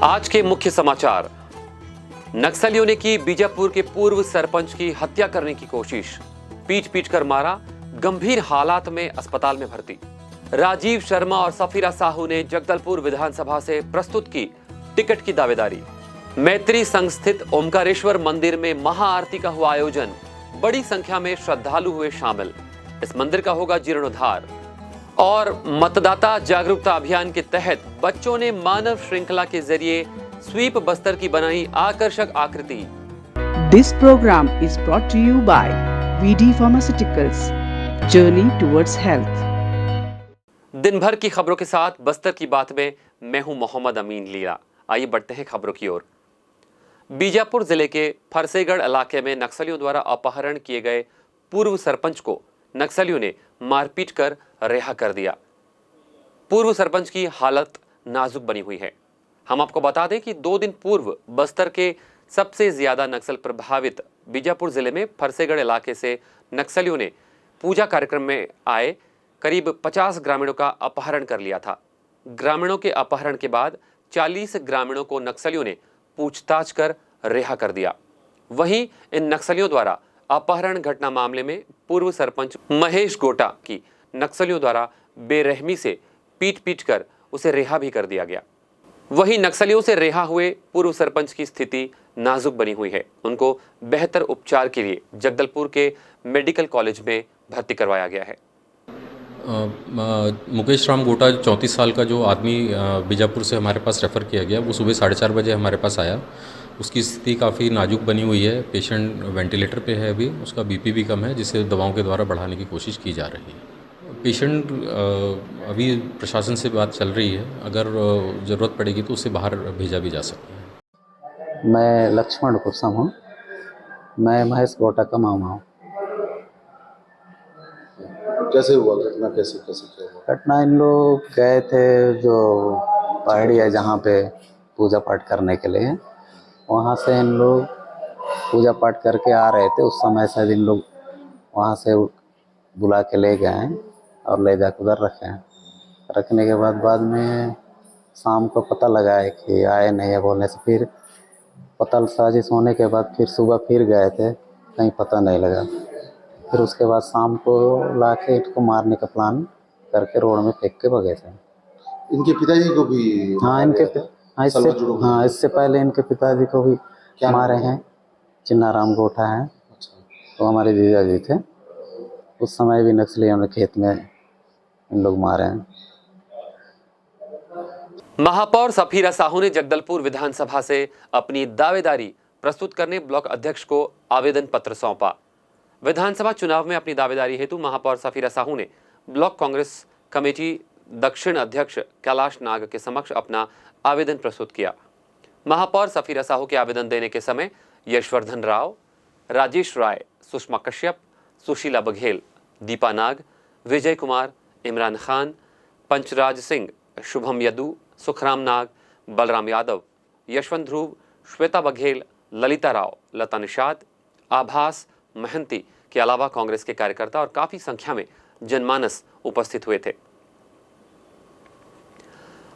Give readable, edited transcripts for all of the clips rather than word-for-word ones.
आज के मुख्य समाचार। नक्सलियों ने की बीजापुर के पूर्व सरपंच की हत्या करने की कोशिश, पीट पीट कर मारा, गंभीर हालात में अस्पताल में भर्ती। राजीव शर्मा और सफीरा साहू ने जगदलपुर विधानसभा से प्रस्तुत की टिकट की दावेदारी। मैत्री संघ स्थित ओमकारेश्वर मंदिर में महाआरती का हुआ आयोजन, बड़ी संख्या में श्रद्धालु हुए शामिल। इस मंदिर का होगा जीर्णोद्धार। और मतदाता जागरूकता अभियान के तहत बच्चों ने मानव श्रृंखला के जरिए स्वीप बस्तर की बनाई आकर्षक आकृति। This program is brought to you by VD Pharmaceuticals, Journey towards Health। दिन भर की खबरों के साथ बस्तर की बात में मैं हूं मोहम्मद अमीन लीला। आइए बढ़ते हैं खबरों की ओर। बीजापुर जिले के फरसेगढ़ इलाके में नक्सलियों द्वारा अपहरण किए गए पूर्व सरपंच को नक्सलियों ने मारपीट कर रिहा कर दिया। पूर्व सरपंच की हालत नाजुक बनी हुई है। हम आपको बता दें कि 2 दिन पूर्व बस्तर के सबसे ज्यादा नक्सल प्रभावित बीजापुर जिले में फरसेगढ़ इलाके से नक्सलियों ने पूजा कार्यक्रम में आए करीब 50 ग्रामीणों का अपहरण कर लिया था। ग्रामीणों के अपहरण के बाद 40 ग्रामीणों को नक्सलियों ने पूछताछ कर रिहा कर दिया। वहीं इन नक्सलियों द्वारा अपहरण घटना मामले में पूर्व सरपंच महेश गोटा की नक्सलियों द्वारा बेरहमी से पीट पीट कर उसे रिहा भी कर दिया गया। वहीं नक्सलियों से रिहा हुए पूर्व सरपंच की स्थिति नाजुक बनी हुई है। उनको बेहतर उपचार के लिए जगदलपुर के मेडिकल कॉलेज में भर्ती करवाया गया है। मुकेश राम गोटा 34 साल का जो आदमी बीजापुर से हमारे पास रेफ़र किया गया, वो सुबह 4:30 बजे हमारे पास आया। उसकी स्थिति काफ़ी नाजुक बनी हुई है। पेशेंट वेंटिलेटर पे है अभी। उसका बीपी भी कम है, जिसे दवाओं के द्वारा बढ़ाने की कोशिश की जा रही है। पेशेंट अभी प्रशासन से बात चल रही है, अगर ज़रूरत पड़ेगी तो उसे बाहर भेजा भी जा सकता है। मैं लक्ष्मण कुसम हूँ। मैं महेश गोटा का मामा हूँ। कैसे हुआ घटना? कैसे क्या हुआ? घटना, इन लोग गए थे जो पहाड़ी है जहाँ पे पूजा पाठ करने के लिए, वहाँ से इन लोग पूजा पाठ करके आ रहे थे। उस समय शायद इन लोग वहाँ से बुला के ले गए हैं और ले जाकर उधर रखे हैं। रखने के बाद में शाम को पता लगा है कि आए नहीं है बोलने से, फिर पता साजिश होने के बाद फिर सुबह फिर गए थे, कहीं पता नहीं लगा। फिर उसके बाद शाम को ला के इसको मारने का प्लान करके रोड में फेंक के भगे थे। इनके पिताजी को भी? इससे पहले इनके पिताजी को भी मारे हैं। चिन्नाराम गोठा हैं, तो हमारे जीजा जी थे। उस समय भी नक्सलियों ने खेत में इन लोग मारे हैं। महापौर सफीरा साहू ने जगदलपुर विधानसभा से अपनी दावेदारी प्रस्तुत करने ब्लॉक अध्यक्ष को आवेदन पत्र सौंपा। विधानसभा चुनाव में अपनी दावेदारी हेतु महापौर सफीरा साहू ने ब्लॉक कांग्रेस कमेटी दक्षिण अध्यक्ष कैलाश नाग के समक्ष अपना आवेदन प्रस्तुत किया। महापौर सफीरा साहू के आवेदन देने के समय यशवर्धन राव, राजेश राय, सुषमा कश्यप, सुशीला बघेल, दीपा नाग, विजय कुमार, इमरान खान, पंचराज सिंह, शुभम यदू, सुखराम नाग, बलराम यादव, यशवंत ध्रुव, श्वेता बघेल, ललिता राव, लता निषाद, आभास महंती के अलावा कांग्रेस के कार्यकर्ता और काफी संख्या में जनमानस उपस्थित हुए थे।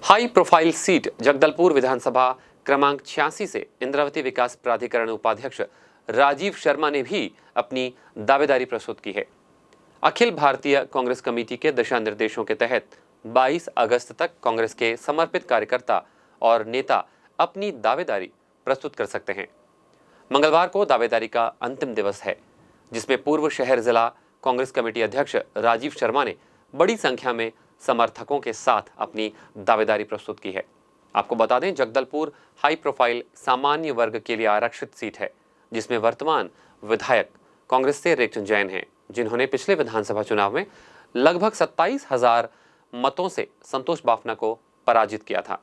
हाई प्रोफाइल सीट जगदलपुर विधानसभा क्रमांक 86 से इंद्रावती विकास प्राधिकरण उपाध्यक्ष राजीव शर्मा ने भी अपनी दावेदारी प्रस्तुत की है। अखिल भारतीय कांग्रेस कमेटी के दिशा निर्देशों के तहत 22 अगस्त तक कांग्रेस के समर्पित कार्यकर्ता और नेता अपनी दावेदारी प्रस्तुत कर सकते हैं। मंगलवार को दावेदारी का अंतिम दिवस है, जिसमें पूर्व शहर जिला कांग्रेस कमेटी अध्यक्ष राजीव शर्मा ने बड़ी संख्या में समर्थकों के साथ अपनी दावेदारी प्रस्तुत की है। आपको बता दें, जगदलपुर हाई प्रोफाइल सामान्य वर्ग के लिए आरक्षित सीट है, जिसमें वर्तमान विधायक कांग्रेस से रेखचंद जैन हैं, जिन्होंने पिछले विधानसभा चुनाव में लगभग 27,000 मतों से संतोष बाफना को पराजित किया था।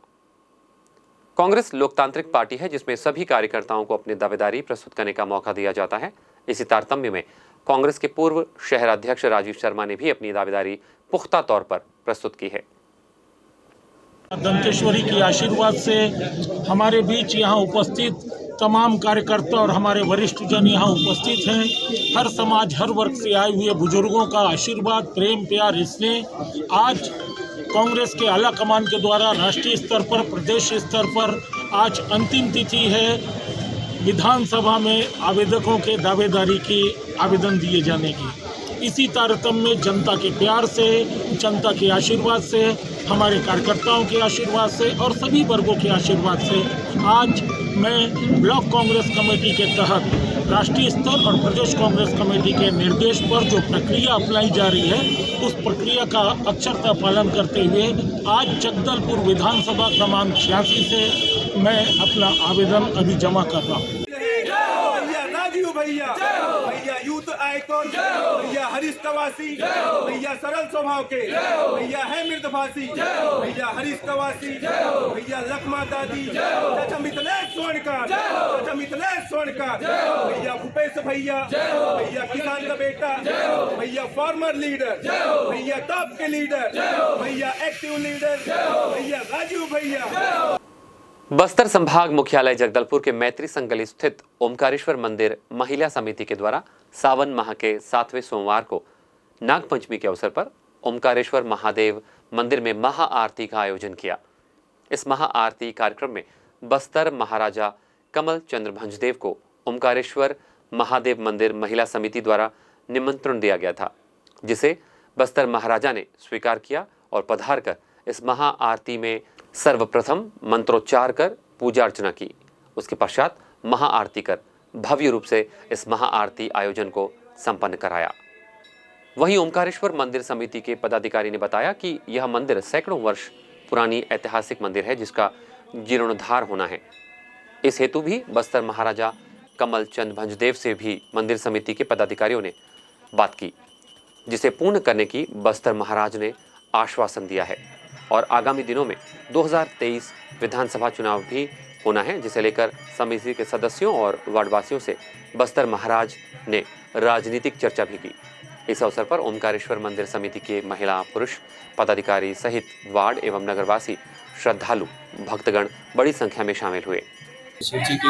कांग्रेस लोकतांत्रिक पार्टी है, जिसमें सभी कार्यकर्ताओं को अपनी दावेदारी प्रस्तुत करने का मौका दिया जाता है। इसी तारतम्य में कांग्रेस के पूर्व शहर अध्यक्ष राजीव शर्मा ने भी अपनी दावेदारी पुख्ता तौर पर प्रस्तुत की है। दंतेश्वरी की आशीर्वाद से हमारे बीच यहाँ उपस्थित तमाम कार्यकर्ता और हमारे वरिष्ठ जन यहाँ उपस्थित हैं। हर समाज, हर वर्ग से आए हुए बुजुर्गों का आशीर्वाद, प्रेम, प्यार, इसलिए आज कांग्रेस के आला कमान के द्वारा राष्ट्रीय स्तर पर, प्रदेश स्तर पर आज अंतिम तिथि है विधानसभा में आवेदकों के दावेदारी की आवेदन दिए जाने की। इसी तारतम्य में जनता के प्यार से, जनता के आशीर्वाद से, हमारे कार्यकर्ताओं के आशीर्वाद से और सभी वर्गों के आशीर्वाद से आज मैं ब्लॉक कांग्रेस कमेटी के तहत राष्ट्रीय स्तर और प्रदेश कांग्रेस कमेटी के निर्देश पर जो प्रक्रिया अपनाई जा रही है उस प्रक्रिया का अक्षरशः पालन करते हुए आज जगदलपुर विधानसभा क्रमांक 86 से मैं अपना आवेदन अभी जमा कर रहा हूँ। भैया राजीव भैया, भैया यूथ आइकॉन, भैया हरीश कवासी, भैया सरल स्वभाव के, भैया है मृदभाषी, भैया हरीश कवासी, भैया लखमा दादी, चाचा मिथिलेश स्वर्णकार, चाचा मिथिलेश स्वर्णकार, भैया भूपेश भैया, भैया किसान का बेटा, भैया फार्मर लीडर, भैया टॉप के लीडर, भैया एक्टिव लीडर, भैया राजीव भैया। बस्तर संभाग मुख्यालय जगदलपुर के मैत्री संगली स्थित ओमकारेश्वर मंदिर महिला समिति के द्वारा सावन माह के 7वें सोमवार को नागपंचमी के अवसर पर ओमकारेश्वर महादेव मंदिर में महाआरती का आयोजन किया। इस महाआरती कार्यक्रम में बस्तर महाराजा कमल चंद्र भंजदेव को ओमकारेश्वर महादेव मंदिर महिला समिति द्वारा निमंत्रण दिया गया था, जिसे बस्तर महाराजा ने स्वीकार किया और पधार कर इस महाआरती में सर्वप्रथम मंत्रोच्चार कर पूजा अर्चना की। उसके पश्चात महाआरती कर भव्य रूप से इस महाआरती आयोजन को संपन्न कराया। वहीं ओमकारेश्वर मंदिर समिति के पदाधिकारी ने बताया कि यह मंदिर सैकड़ों वर्ष पुरानी ऐतिहासिक मंदिर है, जिसका जीर्णोद्धार होना है। इस हेतु भी बस्तर महाराजा कमल चंद भंजदेव से भी मंदिर समिति के पदाधिकारियों ने बात की, जिसे पूर्ण करने की बस्तर महाराज ने आश्वासन दिया है। और आगामी दिनों में 2023 विधानसभा चुनाव भी होना है, जिसे लेकर समिति के सदस्यों और वार्डवासियों से बस्तर महाराज ने राजनीतिक चर्चा भी की। इस अवसर पर ओमकारेश्वर मंदिर समिति के महिला पुरुष पदाधिकारी सहित वार्ड एवं नगरवासी श्रद्धालु भक्तगण बड़ी संख्या में शामिल हुए। शिव जी की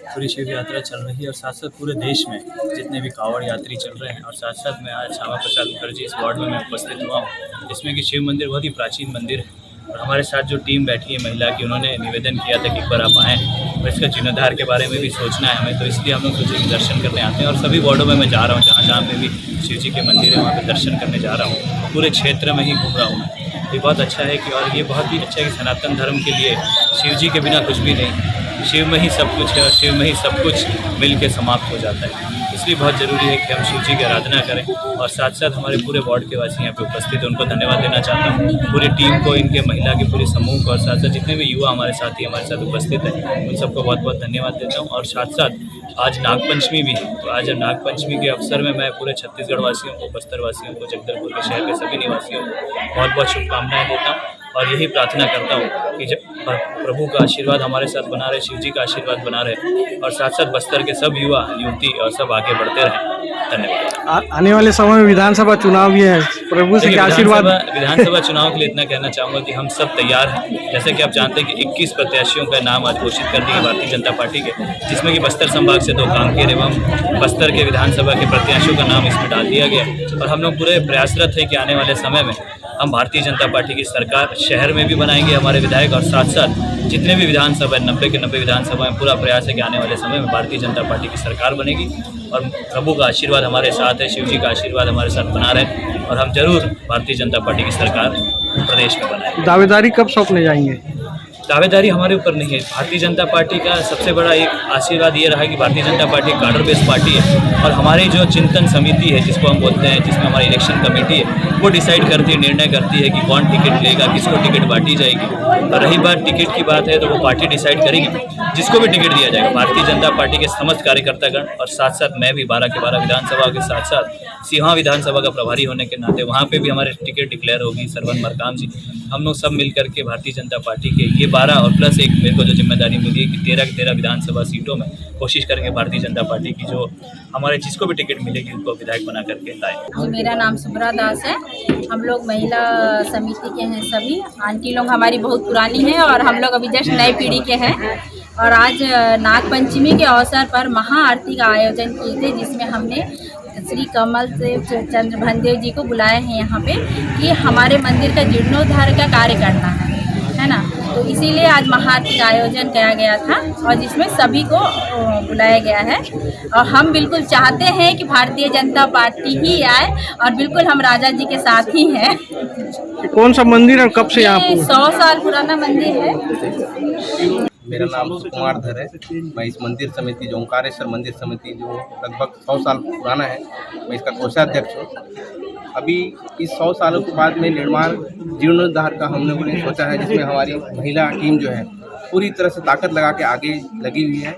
पूरी शिव यात्रा चल रही है और साथ साथ पूरे देश में जितने भी कांवड़ यात्री चल रहे हैं। और साथ साथ मैं आज श्यामा प्रसाद मुखर्जी इस वार्ड में मैं उपस्थित हुआ हूँ, जिसमें कि शिव मंदिर बहुत ही प्राचीन मंदिर है। और हमारे साथ जो टीम बैठी है महिला की, उन्होंने निवेदन किया था कि एक बार आप आएँ और इसका जीर्णोद्धार के बारे में भी सोचना है हमें, तो इसलिए हम लोग सोचे कि दर्शन करने आते हैं। और सभी वार्डों में मैं जा रहा हूँ, जहाँ जहाँ पे भी शिव जी के मंदिर है वहाँ पर दर्शन करने जा रहा हूँ। पूरे क्षेत्र में ही घूम रहा हूँ। ये बहुत अच्छा है कि, और ये बहुत ही अच्छा है कि सनातन धर्म के लिए शिव जी के बिना कुछ भी नहीं, शिव में ही सब कुछ है और शिव में ही सब कुछ मिल के समाप्त हो जाता है। इसलिए बहुत ज़रूरी है कि हम शिव जी की आराधना करें। और साथ साथ हमारे पूरे वार्ड के वासी यहाँ पे उपस्थित हैं, उनको धन्यवाद देना चाहता हूँ, पूरी टीम को, इनके महिला के पूरे समूह को, और साथ साथ जितने भी युवा हमारे साथी हमारे साथ उपस्थित हैं उन सबको बहुत बहुत धन्यवाद देता हूँ। और साथ साथ आज नागपंचमी भी है, तो आज नागपंचमी के अवसर में मैं पूरे छत्तीसगढ़ वासियों को, बस्तर वासियों को, जगदलपुर के शहर के सभी निवासियों को बहुत बहुत शुभकामनाएँ देता हूँ। और यही प्रार्थना करता हूँ कि जब प्रभु का आशीर्वाद हमारे साथ बना रहे, शिव जी का आशीर्वाद बना रहे, और साथ साथ बस्तर के सब युवा युवती और सब आगे बढ़ते रहें। धन्यवाद। आने वाले समय में विधानसभा चुनाव भी है, प्रभु से क्या आशीर्वाद? विधानसभा चुनाव के लिए इतना कहना चाहूँगा कि हम सब तैयार हैं। जैसे कि आप जानते हैं कि 21 प्रत्याशियों का नाम आज घोषित कर दिए भारतीय जनता पार्टी के, जिसमें कि बस्तर संभाग से 2 कांकेर एवं बस्तर के विधानसभा के प्रत्याशियों का नाम इसमें डाल दिया गया। और हम लोग पूरे प्रयासरत हैं कि आने वाले समय में हम भारतीय जनता पार्टी की सरकार शहर में भी बनाएंगे हमारे विधायक, और साथ साथ जितने भी विधानसभा 90 के 90 विधानसभा में पूरा प्रयास है कि आने वाले समय में भारतीय जनता पार्टी की सरकार बनेगी। और प्रभु का आशीर्वाद हमारे साथ है, शिव जी का आशीर्वाद हमारे साथ बना रहे, और हम जरूर भारतीय जनता पार्टी की सरकार प्रदेश में बनाएंगे। दावेदारी कब सौंपने जाएंगे? दावेदारी हमारे ऊपर नहीं है। भारतीय जनता पार्टी का सबसे बड़ा एक आशीर्वाद ये रहा है कि भारतीय जनता पार्टी कार्डर बेस्ड पार्टी है, और हमारी जो चिंतन समिति है जिसको हम बोलते हैं, जिसमें हमारी इलेक्शन कमेटी है, वो डिसाइड करती है, निर्णय करती है कि कौन टिकट लेगा, किसको टिकट बांटी जाएगी। और रही बात टिकट की बात है, तो वो पार्टी डिसाइड करेगी जिसको भी टिकट दिया जाएगा। भारतीय जनता पार्टी के समस्त कार्यकर्तागण, और साथ साथ मैं भी 12 के 12 विधानसभा के साथ साथ सिंहा विधानसभा का प्रभारी होने के नाते वहाँ पे भी हमारे टिकट डिक्लेयर होगी। सरवन मरकाम जी, हम लोग सब मिल करके भारतीय जनता पार्टी के ये 12 और प्लस एक मेरे को जो जिम्मेदारी मिली है कि 13 के 13 विधानसभा सीटों में कोशिश करेंगे भारतीय जनता पार्टी की जो हमारे जिसको भी टिकट मिलेगी उनको विधायक बना करके लाए। मेरा नाम सुब्रा दास है। हम लोग महिला समिति के हैं, सभी आंटी लोग हमारी बहुत पुरानी है और हम लोग अभी जस्ट नई पीढ़ी के हैं। और आज नागपंचमी के अवसर पर महाआरती का आयोजन किए थे, जिसमें हमने श्री कमल देव चंद्र भंजदेव जी को बुलाए हैं यहाँ पे कि हमारे मंदिर का जीर्णोद्धार का कार्य करना है। है ना। तो इसीलिए आज महाआरती का आयोजन किया गया था और जिसमें सभी को बुलाया गया है। और हम बिल्कुल चाहते हैं कि भारतीय जनता पार्टी ही आए और बिल्कुल हम राजा जी के साथ ही हैं। कौन सा मंदिर है, कब से यहाँ ये 100 साल पुराना मंदिर है। मेरा नाम कुमार धर है। मैं इस मंदिर समिति जो ओंकारेश्वर मंदिर समिति जो लगभग 100 साल पुराना है, मैं इसका कोषाध्यक्ष हूँ। अभी इस 100 सालों के बाद में निर्माण जीर्णोद्धार का हम लोगों ने सोचा है, जिसमें हमारी महिला टीम जो है पूरी तरह से ताकत लगा के आगे लगी हुई है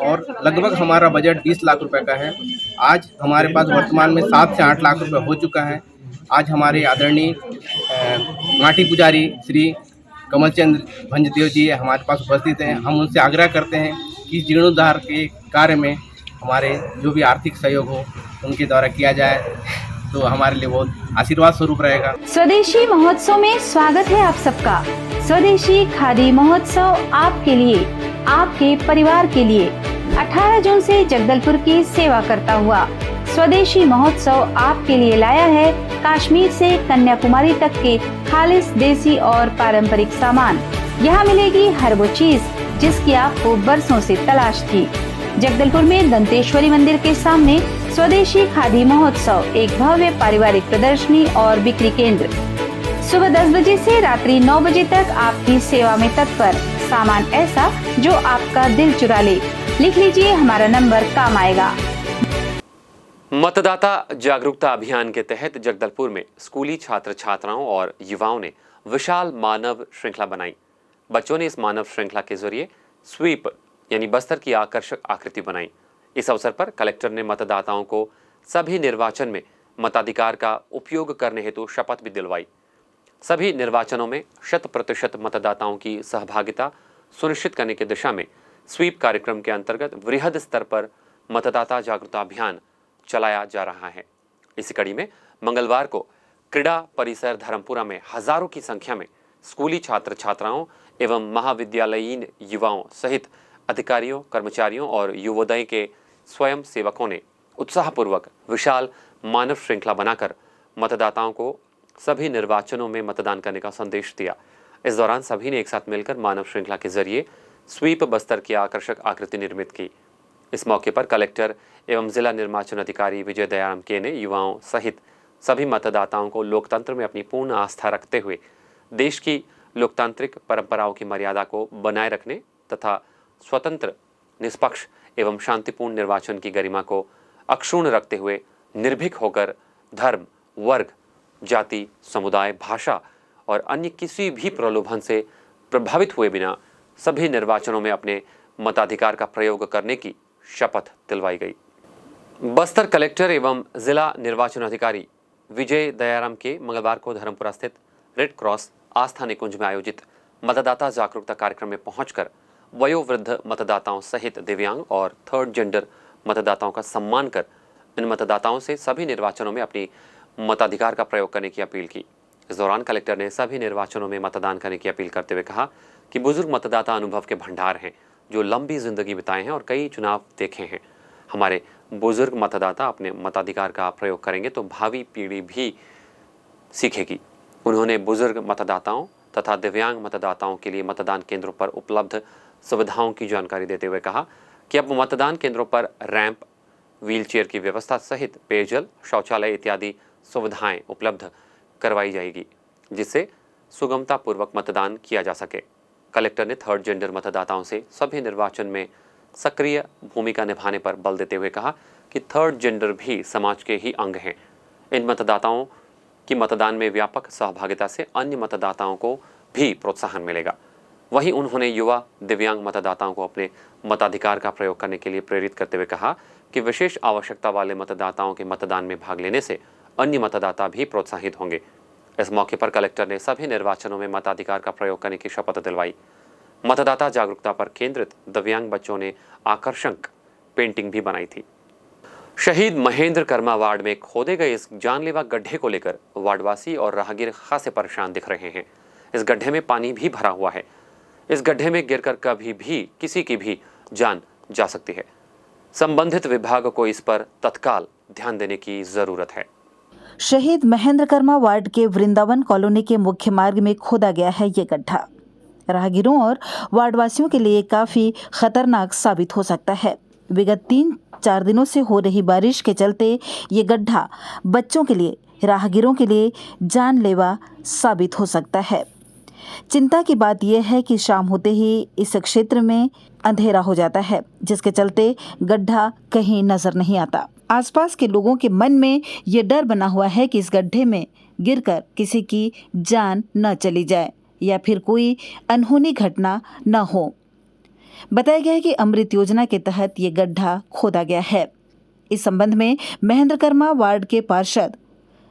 और लगभग हमारा बजट 20 लाख रुपए का है। आज हमारे पास वर्तमान में 7 से 8 लाख रुपए हो चुका है। आज हमारे आदरणीय माटी पुजारी श्री कमलचंद्र भंजदेव जी हमारे पास उपस्थित हैं। हम उनसे आग्रह करते हैं कि जीर्णोद्धार के कार्य में हमारे जो भी आर्थिक सहयोग हो उनके द्वारा किया जाए तो हमारे लिए बहुत आशीर्वाद स्वरूप रहेगा। स्वदेशी महोत्सव में स्वागत है आप सबका। स्वदेशी खादी महोत्सव आपके लिए, आपके परिवार के लिए 18 जून से जगदलपुर की सेवा करता हुआ स्वदेशी महोत्सव आपके लिए लाया है कश्मीर से कन्याकुमारी तक के खालिस देसी और पारंपरिक सामान। यहाँ मिलेगी हर वो चीज जिसकी आपको बरसों से तलाश थी। जगदलपुर में दंतेश्वरी मंदिर के सामने स्वदेशी खादी महोत्सव एक भव्य पारिवारिक प्रदर्शनी और बिक्री केंद्र। सुबह 10 बजे से रात्रि 9 बजे तक आपकी सेवा में तत्पर। सामान ऐसा जो आपका दिल चुरा ले। लिख लीजिए, हमारा नंबर काम आएगा। मतदाता जागरूकता अभियान के तहत जगदलपुर में स्कूली छात्र छात्राओं और युवाओं ने विशाल मानव श्रृंखला बनाई। बच्चों ने इस मानव श्रृंखला के जरिए स्वीप यानी बस्तर की आकर्षक आकृति बनाई। इस अवसर पर कलेक्टर ने मतदाताओं को सभी निर्वाचन में मताधिकार का उपयोग करने हेतु शपथ भी दिलवाई। सभी निर्वाचनों में 100% मतदाताओं की सहभागिता सुनिश्चित करने की दिशा में स्वीप कार्यक्रम के अंतर्गत वृहद स्तर पर मतदाता जागरूकता अभियान चलाया जा रहा है। इसी कड़ी में मंगलवार को क्रीड़ा परिसर धर्मपुरा में हजारों की संख्या में स्कूली छात्र छात्राओं एवं महाविद्यालयीन युवाओं सहित अधिकारियों, कर्मचारियों और युवोदय के स्वयं सेवकों ने उत्साहपूर्वक विशाल मानव श्रृंखला बनाकर मतदाताओं को सभी निर्वाचनों में मतदान करने का संदेश दिया। इस दौरान सभी ने एक साथ मिलकर मानव श्रृंखला के जरिए स्वीप बस्तर की आकर्षक आकृति निर्मित की। इस मौके पर कलेक्टर एवं जिला निर्वाचन अधिकारी विजय दयाराम के ने युवाओं सहित सभी मतदाताओं को लोकतंत्र में अपनी पूर्ण आस्था रखते हुए देश की लोकतांत्रिक परंपराओं की मर्यादा को बनाए रखने तथा स्वतंत्र, निष्पक्ष एवं शांतिपूर्ण निर्वाचन की गरिमा को अक्षुण्ण रखते हुए निर्भीक होकर धर्म, वर्ग, जाति, समुदाय, भाषा और अन्य किसी भी प्रलोभन से प्रभावित हुए बिना सभी निर्वाचनों में अपने मताधिकार का प्रयोग करने की शपथ दिलवाई गई। बस्तर कलेक्टर एवं जिला निर्वाचन अधिकारी विजय दयाराम के मंगलवार को धर्मपुरा स्थित रेड क्रॉस आस्था निकुंज में आयोजित मतदाता जागरूकता कार्यक्रम में पहुंचकर वयोवृद्ध मतदाताओं सहित दिव्यांग और थर्ड जेंडर मतदाताओं का सम्मान कर इन मतदाताओं से सभी निर्वाचनों में अपनी मताधिकार का प्रयोग करने की अपील की। इस दौरान कलेक्टर ने सभी निर्वाचनों में मतदान करने की अपील करते हुए कहा कि बुजुर्ग मतदाता अनुभव के भंडार हैं, जो लंबी जिंदगी बिताए हैं और कई चुनाव देखे हैं। हमारे बुजुर्ग मतदाता अपने मताधिकार का प्रयोग करेंगे तो भावी पीढ़ी भी सीखेगी। उन्होंने बुजुर्ग मतदाताओं तथा दिव्यांग मतदाताओं के लिए मतदान केंद्रों पर उपलब्ध सुविधाओं की जानकारी देते हुए कहा कि अब मतदान केंद्रों पर रैंप, व्हीलचेयर की व्यवस्था सहित पेयजल, शौचालय इत्यादि सुविधाएं उपलब्ध करवाई जाएगी, जिससे सुगमतापूर्वक मतदान किया जा सके। कलेक्टर ने थर्ड जेंडर मतदाताओं से सभी निर्वाचन में सक्रिय भूमिका निभाने पर बल देते हुए कहा कि थर्ड जेंडर भी समाज के ही अंग हैं। इन मतदाताओं की मतदान में व्यापक सहभागिता से अन्य मतदाताओं को भी प्रोत्साहन मिलेगा। वहीं उन्होंने युवा दिव्यांग मतदाताओं को अपने मताधिकार का प्रयोग करने के लिए प्रेरित करते हुए कहा कि विशेष आवश्यकता वाले मतदाताओं के मतदान में भाग लेने से अन्य मतदाता भी प्रोत्साहित होंगे। इस मौके पर कलेक्टर ने सभी निर्वाचनों में मताधिकार का प्रयोग करने की शपथ दिलवाई। मतदाता जागरूकता पर केंद्रित दिव्यांग बच्चों ने आकर्षक पेंटिंग भी बनाई थी। शहीद महेंद्र कर्मा वार्ड में खोदे गए इस जानलेवा गड्ढे को लेकर वार्डवासी और राहगीर खासे परेशान दिख रहे हैं। इस गड्ढे में पानी भी भरा हुआ है। इस गड्ढे में गिरकर कभी भी किसी की भी जान जा सकती है। संबंधित विभाग को इस पर तत्काल ध्यान देने की जरूरत है। शहीद महेंद्र कर्मा वार्ड के वृंदावन कॉलोनी के मुख्य मार्ग में खोदा गया है ये गड्ढा। राहगीरों और वार्डवासियों के लिए काफी खतरनाक साबित हो सकता है। विगत 3-4 दिनों से हो रही बारिश के चलते ये गड्ढा बच्चों के लिए, राहगीरों के लिए जानलेवा साबित हो सकता है। चिंता की बात यह है कि शाम होते ही इस क्षेत्र में अंधेरा हो जाता है, जिसके चलते गड्ढा कहीं नजर नहीं आता। आसपास के लोगों के मन में ये डर बना हुआ है कि इस गड्ढे में गिरकर किसी की जान न चली जाए या फिर कोई अनहोनी घटना न हो। बताया गया है कि अमृत योजना के तहत ये गड्ढा खोदा गया है। इस संबंध में महेंद्रकर्मा वार्ड के पार्षद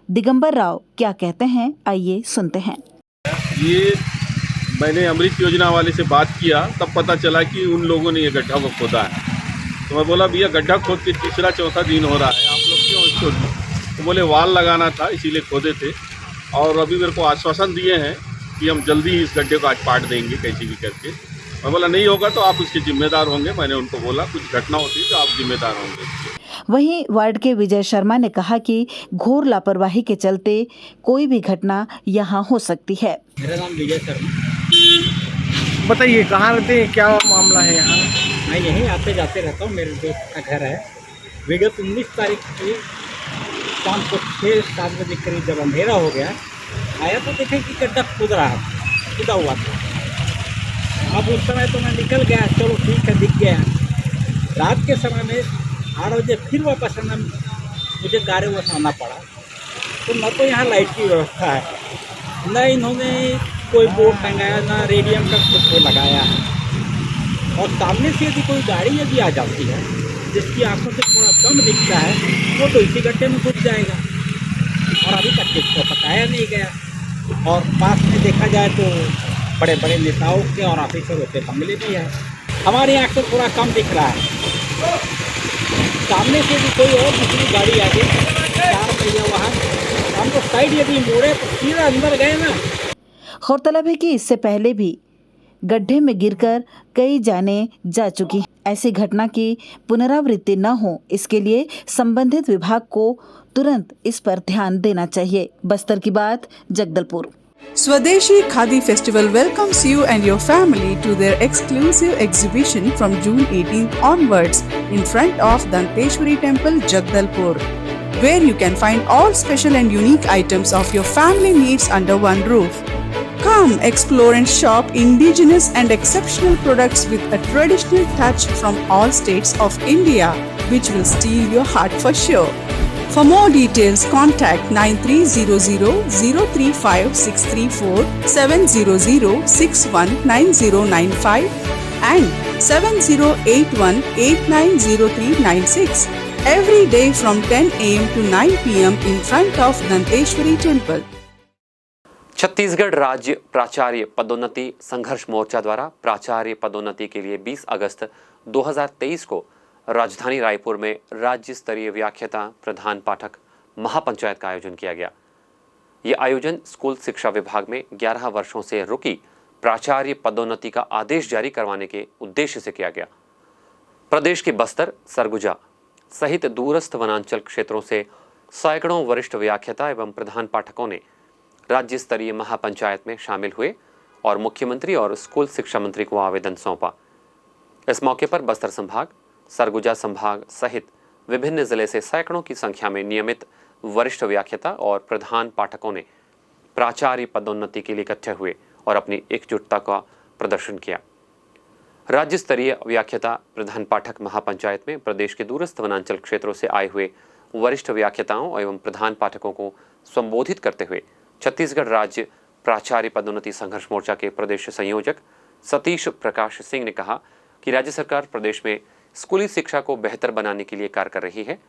दिगंबर राव क्या कहते हैं, आइए सुनते हैं। ये मैंने अमृत योजना वाले से बात किया, तब पता चला कि उन लोगों ने ये गड्ढा को खोदा है। तो मैं बोला भैया गड्ढा खोद के 3-4 दिन हो रहा है, आप लोग क्यों इसको? तो बोले वाल लगाना था इसीलिए खोदे थे, और अभी मेरे को आश्वासन दिए हैं कि हम जल्दी इस गड्ढे को आज पाट देंगे कैसे भी करके। मैं बोला नहीं होगा तो आप उसके जिम्मेदार होंगे। मैंने उनको बोला कुछ घटना होती तो आप जिम्मेदार होंगे। वहीं वार्ड के विजय शर्मा ने कहा कि घोर लापरवाही के चलते कोई भी घटना यहां हो सकती है। मेरा नाम विजय शर्मा। बताइए कहाँ रहते हैं, क्या मामला है यहाँ? मैं यहीं आते जाते रहता हूँ, मेरे दोस्त का घर है। विगत 19 तारीख की शाम को 6-7 बजे करीब जब अंधेरा हो गया, आया तो देखे कि गड्ढा खुदा हुआ था। अब उस समय तो मैं निकल गया, चलो ठीक है, दिख गया। रात के समय में 8 बजे फिर वापस आना, मुझे कार्यवश आना पड़ा। तो न तो यहाँ लाइट की व्यवस्था है, न इन्होंने कोई बोर्ड टंगाया, ना रेडियम का कुछ लगाया है। और सामने से यदि कोई गाड़ी यदि आ जाती है जिसकी आंखों से थोड़ा कम दिखता है, वो तो इसी गड्ढे में घुस जाएगा। और अभी तक किसको पकाया नहीं गया। और पास में देखा जाए तो बड़े बड़े नेताओं के और ऑफिसरों के बंगले भी है। हमारी आँख से थोड़ा कम दिख रहा है। सामने से भी कोई और दूसरी गाड़ी आ गई, 4 पहिया वाहन, हम तो साइड यदि मोड़े तो सीधा अंदर गए ना। गौरतलब है कि इससे पहले भी गड्ढे में गिरकर कई जानें जा चुकी हैं। ऐसी घटना की पुनरावृत्ति न हो, इसके लिए संबंधित विभाग को तुरंत इस पर ध्यान देना चाहिए। बस्तर की बात, Jagdalpur. Swadeshi Khadi Festival welcomes you and your family to their exclusive exhibition from June 18th onwards in front of Danteshwari Temple, Jagdalpur, where you can find all special and unique items of your family needs under one roof. Come explore and shop indigenous and exceptional products with a traditional touch from all states of India, which will steal your heart for sure. For more details, contact 9300-035-634, 700-619095 and 7081-890396. Every day from 10 a.m. to 9 p.m. in front of Danteshwari Temple. Chhattisgarh राज्य प्राचार्य पदोन्नति संघर्ष मोर्चा द्वारा प्राचार्य पदोन्नति के लिए 20 अगस्त 2023 को राजधानी रायपुर में राज्य स्तरीय व्याख्याता प्रधान पाठक महापंचायत का आयोजन किया गया। यह आयोजन स्कूल शिक्षा विभाग में 11 वर्षों से रुकी प्राचार्य पदोन्नति का आदेश जारी करवाने के उद्देश्य से किया गया। प्रदेश के बस्तर, सरगुजा सहित दूरस्थ वनांचल क्षेत्रों से सैकड़ों वरिष्ठ व्याख्याता एवं प्रधान पाठकों ने राज्य स्तरीय महापंचायत में शामिल हुए और मुख्यमंत्री और स्कूल शिक्षा मंत्री को आवेदन सौंपा। इस मौके पर बस्तर संभाग, सरगुजा संभाग सहित विभिन्न जिले से सैकड़ों की संख्या में नियमित वरिष्ठ व्याख्याता और प्रधान पाठकों ने प्राचार्य पदोन्नति के लिए इकट्ठे हुए और अपनी एकजुटता का प्रदर्शन किया। राज्य स्तरीय व्याख्याता प्रधान पाठक महापंचायत में प्रदेश के दूरस्थ वनांचल क्षेत्रों से आए हुए वरिष्ठ व्याख्याताओं एवं प्रधान पाठकों को संबोधित करते हुए छत्तीसगढ़ राज्य प्राचार्य पदोन्नति संघर्ष मोर्चा के प्रदेश संयोजक सतीश प्रकाश सिंह ने कहा कि राज्य सरकार प्रदेश में स्कूली शिक्षा को बेहतर बनाने के लिए कार्य कर रही है,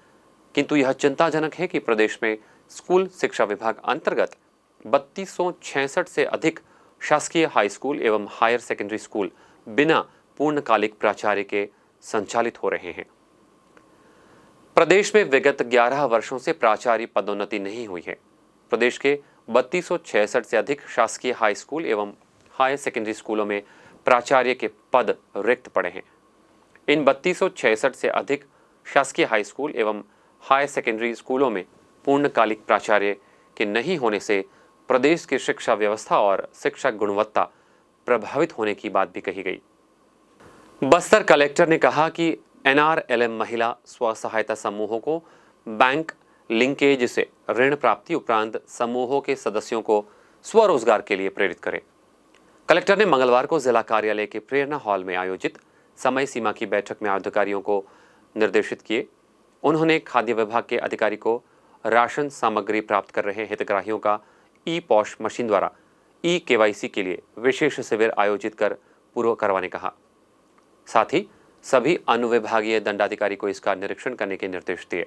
किंतु यह चिंताजनक है कि प्रदेश में स्कूल शिक्षा विभाग अंतर्गत 3266 से अधिक शासकीय हाई स्कूल एवं हायर सेकेंडरी स्कूल बिना पूर्णकालिक प्राचार्य के संचालित हो रहे हैं। प्रदेश में विगत 11 वर्षों से प्राचार्य पदोन्नति नहीं हुई है। प्रदेश के 3266 से अधिक शासकीय हाई स्कूल एवं हायर सेकेंडरी स्कूलों में प्राचार्य के पद रिक्त पड़े हैं। इन 3266 से अधिक शासकीय हाई स्कूल एवं हायर सेकेंडरी स्कूलों में पूर्णकालिक प्राचार्य के नहीं होने से प्रदेश की शिक्षा व्यवस्था और शिक्षा गुणवत्ता प्रभावित होने की बात भी कही गई। बस्तर कलेक्टर ने कहा कि NRLM महिला स्व सहायता समूहों को बैंक लिंकेज से ऋण प्राप्ति उपरांत समूहों के सदस्यों को स्वरोजगार के लिए प्रेरित करें। कलेक्टर ने मंगलवार को जिला कार्यालय के प्रेरणा हॉल में आयोजित समय सीमा की बैठक में अधिकारियों को निर्देशित किए। उन्होंने खाद्य विभाग के अधिकारी को राशन सामग्री प्राप्त कर रहे हितग्राहियों का ई-पॉश मशीन द्वारा ई-KYC के लिए विशेष शिविर आयोजित कर पूर्ण करवाने कहा। साथ ही सभी अनुविभागीय दंडाधिकारी को इसका निरीक्षण करने के निर्देश दिए।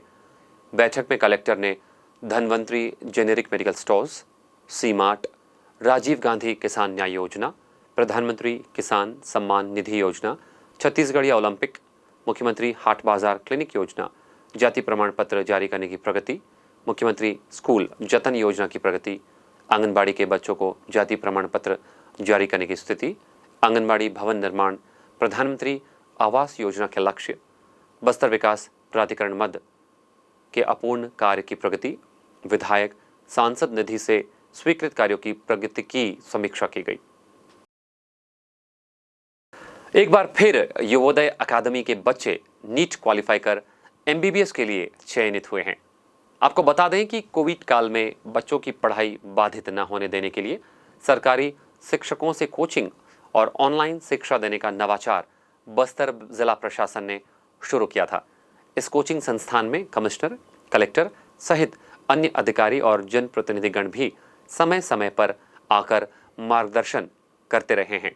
बैठक में कलेक्टर ने Dhanvantari generic medical stores, C Mart, Rajiv Gandhi Kisan Nyay योजना, प्रधानमंत्री किसान सम्मान निधि योजना, छत्तीसगढ़ीय ओलंपिक, मुख्यमंत्री हाट बाजार क्लिनिक योजना, जाति प्रमाण पत्र जारी करने की प्रगति, मुख्यमंत्री स्कूल जतन योजना की प्रगति, आंगनबाड़ी के बच्चों को जाति प्रमाण पत्र जारी करने की स्थिति, आंगनबाड़ी भवन निर्माण, प्रधानमंत्री आवास योजना के लक्ष्य, बस्तर विकास प्राधिकरण मद के अपूर्ण कार्य की प्रगति, विधायक सांसद निधि से स्वीकृत कार्यों की प्रगति की समीक्षा की गई। एक बार फिर युवोदय अकादमी के बच्चे नीट क्वालिफाई कर MBBS के लिए चयनित हुए हैं। आपको बता दें कि कोविड काल में बच्चों की पढ़ाई बाधित न होने देने के लिए सरकारी शिक्षकों से कोचिंग और ऑनलाइन शिक्षा देने का नवाचार बस्तर जिला प्रशासन ने शुरू किया था। इस कोचिंग संस्थान में कमिश्नर, कलेक्टर सहित अन्य अधिकारी और जनप्रतिनिधिगण भी समय समय पर आकर मार्गदर्शन करते रहे हैं।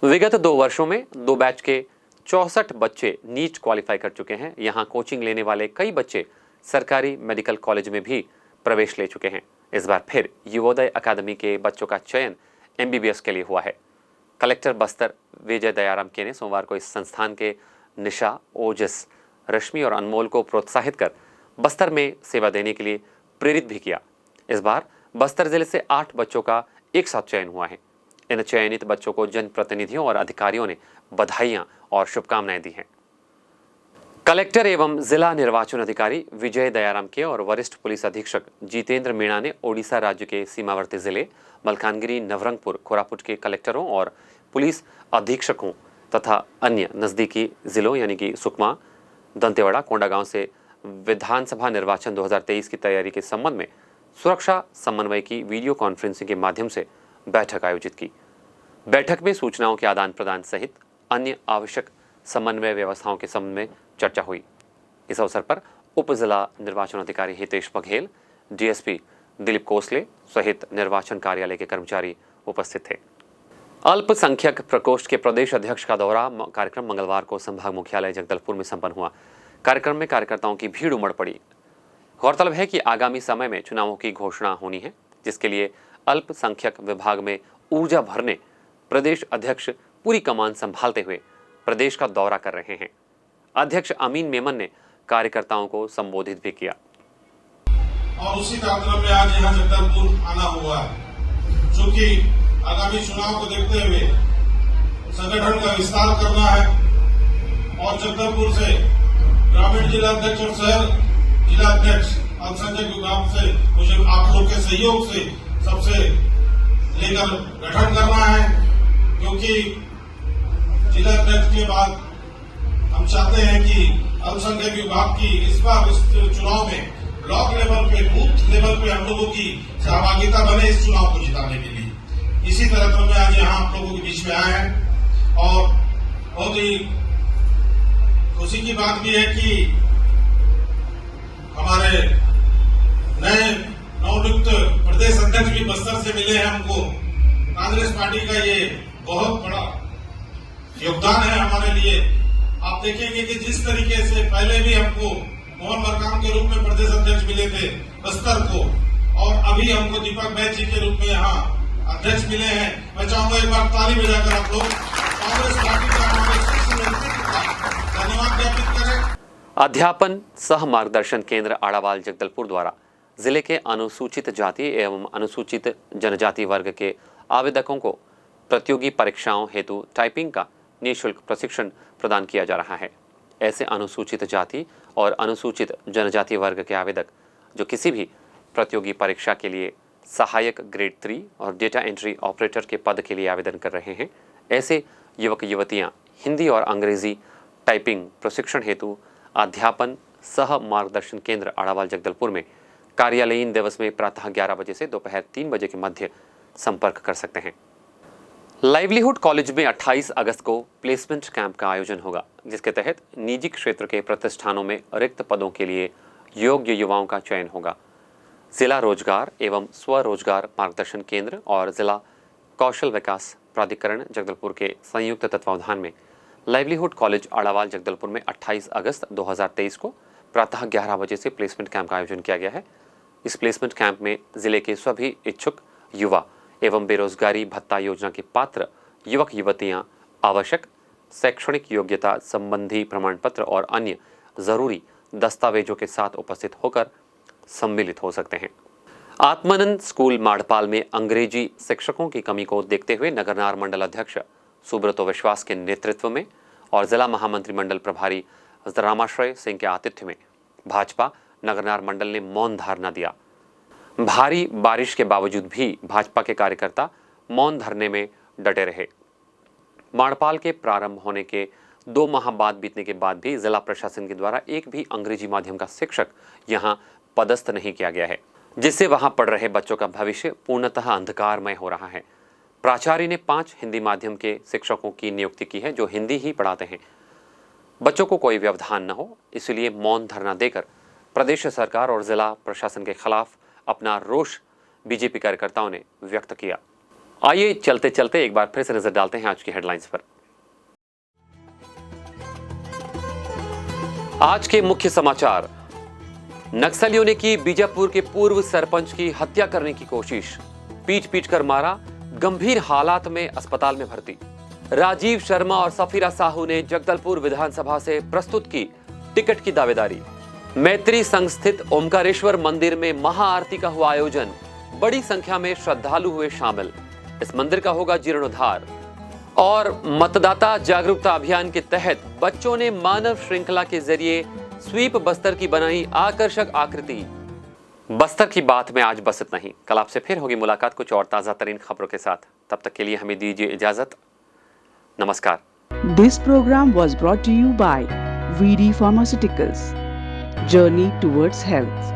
विगत 2 वर्षों में 2 बैच के 64 बच्चे नीट क्वालिफाई कर चुके हैं। यहाँ कोचिंग लेने वाले कई बच्चे सरकारी मेडिकल कॉलेज में भी प्रवेश ले चुके हैं। इस बार फिर युवोदय अकादमी के बच्चों का चयन MBBS के लिए हुआ है। कलेक्टर बस्तर विजय दयाराम के ने सोमवार को इस संस्थान के निशा, ओजस, रश्मि और अनमोल को प्रोत्साहित कर बस्तर में सेवा देने के लिए प्रेरित भी किया। इस बार बस्तर जिले से 8 बच्चों का एक साथ चयन हुआ है। इन चयनित बच्चों को जनप्रतिनिधियों और अधिकारियों ने बधाइयां और शुभकामनाएं दी हैं। कलेक्टर एवं जिला निर्वाचन अधिकारी विजय दयाराम के और वरिष्ठ पुलिस अधीक्षक जितेंद्र मीणा ने ओडिशा राज्य के सीमावर्ती जिले मलकानगिरी, नवरंगपुर, कोरापुट के कलेक्टरों और पुलिस अधीक्षकों तथा अन्य नजदीकी जिलों यानी कि सुकमा, दंतेवाड़ा, कोंडागांव से विधानसभा निर्वाचन 2023 की तैयारी के संबंध में सुरक्षा समन्वय की वीडियो कॉन्फ्रेंसिंग के माध्यम से बैठक आयोजित की। बैठक में सूचनाओं के आदान प्रदान सहित अन्य आवश्यक समन्वय व्यवस्थाओं के संबंध में चर्चा हुई। इस अवसर पर उप जिला निर्वाचन अधिकारी हितेश बघेल, DSP दिलीप कोसले सहित निर्वाचन कार्यालय के कर्मचारी उपस्थित थे। अल्पसंख्यक प्रकोष्ठ के प्रदेश अध्यक्ष का दौरा कार्यक्रम मंगलवार को संभाग मुख्यालय जगदलपुर में संपन्न हुआ। कार्यक्रम में कार्यकर्ताओं की भीड़ उमड़ पड़ी। गौरतलब है कि आगामी समय में चुनावों की घोषणा होनी है, जिसके लिए अल्पसंख्यक विभाग में ऊर्जा भरने प्रदेश अध्यक्ष पूरी कमान संभालते हुए प्रदेश का दौरा कर रहे हैं। अध्यक्ष अमीन मेमन ने कार्यकर्ताओं को संबोधित भी किया। और उसी कार्यक्रम में आज यहाँ जगदलपुर आना हुआ है, चूँकि आगामी चुनाव को देखते हुए संगठन का विस्तार करना है और जगदलपुर से ग्रामीण जिला अध्यक्ष और शहर जिला अध्यक्ष अल्पसंख्यक विभाग से मुझे आप लोग के सहयोग से सबसे लेकर गठन करना है, क्योंकि जिला अध्यक्ष के बाद हम चाहते हैं कि अल्पसंख्यक विभाग की इस बार इस चुनाव में ब्लॉक लेवल पे, बूथ लेवल पे हम लोगों की सहभागिता बने इस चुनाव को जिताने के लिए। इसी तरह तो मैं आज यहाँ आप लोगों के बीच में आया है और बहुत ही खुशी की बात भी है कि हमारे नए नवनियुक्त प्रदेश अध्यक्ष भी बस्तर से मिले हैं हमको। कांग्रेस पार्टी का ये बहुत बड़ा योगदान है हमारे लिए। आप देखेंगे कि जिस तरीके से पहले भी हमको मोहन मरकाम के रूप में प्रदेश अध्यक्ष मिले थे बस्तर को, और अभी हमको दीपक बैच जी के रूप में यहाँ अध्यक्ष मिले हैं। मैं चाहूंगा एक बार ताली बजाकर आप लोग कांग्रेस पार्टी का हमारे शीर्ष नेतृत्व का धन्यवाद ज्ञापित करें। अध्यापन सह मार्गदर्शन केंद्र आड़ावाल जगदलपुर द्वारा जिले के अनुसूचित जाति एवं अनुसूचित जनजाति वर्ग के आवेदकों को प्रतियोगी परीक्षाओं हेतु टाइपिंग का निःशुल्क प्रशिक्षण प्रदान किया जा रहा है। ऐसे अनुसूचित जाति और अनुसूचित जनजाति वर्ग के आवेदक जो किसी भी प्रतियोगी परीक्षा के लिए सहायक ग्रेड 3 और डेटा एंट्री ऑपरेटर के पद के लिए आवेदन कर रहे हैं। ऐसे युवक युवतियां हिंदी और अंग्रेजी टाइपिंग प्रशिक्षण हेतु अध्यापन सह मार्गदर्शन केंद्र अड़ावाल जगदलपुर में कार्यालयीन दिवस में प्रातः 11 बजे से दोपहर 3 बजे के मध्य संपर्क कर सकते हैं। लाइवलीहुड कॉलेज में 28 अगस्त को प्लेसमेंट कैंप का आयोजन होगा, जिसके तहत निजी क्षेत्र के प्रतिष्ठानों में रिक्त पदों के लिए योग्य युवाओं का चयन होगा। जिला रोजगार एवं स्वरोजगार मार्गदर्शन केंद्र और जिला कौशल विकास प्राधिकरण जगदलपुर के संयुक्त तत्वावधान में लाइवलीहुड कॉलेज अड़ावाल जगदलपुर में 28 अगस्त 2023 को प्रातः 11 बजे से प्लेसमेंट कैंप का आयोजन किया गया है। इस प्लेसमेंट कैंप में जिले के सभी इच्छुक युवा एवं बेरोजगारी भत्ता योजना के पात्र युवक युवतियां आवश्यक शैक्षणिक योग्यता संबंधी प्रमाण पत्र और अन्य जरूरी दस्तावेजों के साथ उपस्थित होकर सम्मिलित हो सकते हैं। आत्मानंद स्कूल माड़पाल में अंग्रेजी शिक्षकों की कमी को देखते हुए नगरनार मंडल अध्यक्ष सुब्रतो विश्वास के नेतृत्व में और जिला महामंत्रिमंडल प्रभारी रामाश्रय सिंह के आतिथ्य में भाजपा नगरनार मंडल ने मौन धारणा दिया। भारी बारिश के बावजूद भी भाजपा के कार्यकर्ता मौन धरने में डटे रहे। माड़पाल के प्रारंभ होने के 2 माह बाद बीतने के बाद भी जिला प्रशासन के द्वारा एक भी अंग्रेजी माध्यम का शिक्षक यहां पदस्थ नहीं किया गया है, जिससे वहां पढ़ रहे बच्चों का भविष्य पूर्णतः अंधकारमय हो रहा है। प्राचार्य ने 5 हिंदी माध्यम के शिक्षकों की नियुक्ति की है जो हिंदी ही पढ़ाते हैं। बच्चों को कोई व्यवधान न हो, इसलिए मौन धरना देकर प्रदेश सरकार और जिला प्रशासन के खिलाफ अपना रोष बीजेपी कार्यकर्ताओं ने व्यक्त किया। आइए चलते चलते एक बार फिर से नजर डालते हैं आज की हेडलाइंस पर। आज के मुख्य समाचार। नक्सलियों ने की बीजापुर के पूर्व सरपंच की हत्या करने की कोशिश, पीट पीट कर मारा, गंभीर हालात में अस्पताल में भर्ती। राजीव शर्मा और सफीरा साहू ने जगदलपुर विधानसभा से प्रस्तुत की टिकट की दावेदारी। मैत्री संघ स्थित ओमकारेश्वर मंदिर में महाआरती का हुआ आयोजन, बड़ी संख्या में श्रद्धालु हुए शामिल। इस मंदिर का होगा जीर्णोद्धार। और मतदाता जागरूकता अभियान के तहत बच्चों ने मानव श्रृंखला के जरिए स्वीप बस्तर की बनाई आकर्षक आकृति। बस्तर की बात में आज बस इतना ही। कल आपसे फिर होगी मुलाकात कुछ और ताजा तरीन खबरों के साथ। तब तक के लिए हमें दीजिए इजाजत। नमस्कार। This program was brought to you by VD Pharmaceuticals. Journey towards health.